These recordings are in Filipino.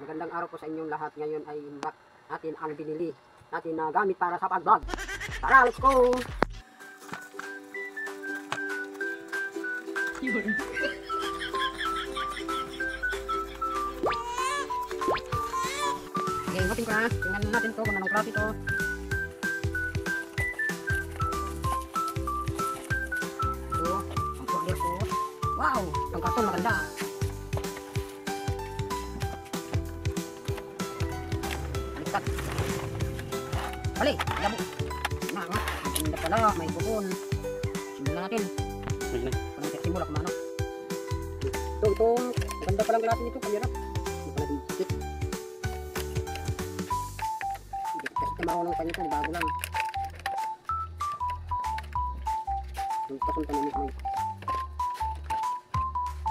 Magandang araw po sa inyong lahat. Ngayon ay unbox natin ang binili natin na gamit para sa pag-vlog. Tara, let's go! Okay, open ko na. Tingnan natin to kung anong klase to. Ito, ang order ko. Wow! Ang karton maganda. Alikat. Bali, labo. Nangat. Ganda pala, may bukon. Simulan natin. Parang simula kung ano. Ito, maganda palang klase nito. Kamera. Hindi pala dikit. Kasi marunong pa nito, bago lang. Kasunta na nito.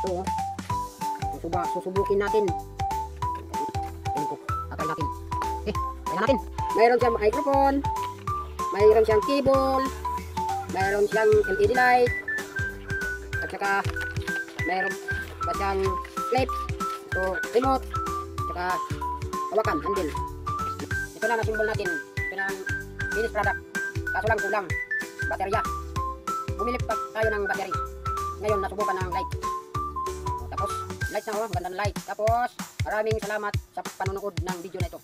Ito, susubukin natin. Tingin ko, akal natin. Tingnan natin. Mayroon siyang microphone, mayroon siyang cable, mayroon siyang LED light, at saka mayroon pa siyang clip, ito remote, at saka hawakan, handle. Ito na na-symbol natin. Ito na ang finished product. Kaso lang kulang, baterya. Bumili pa tayo ng battery. Ngayon nasubukan ng light. Tapos light na, magandang light. Tapos maraming salamat sa panonood ng video na ito.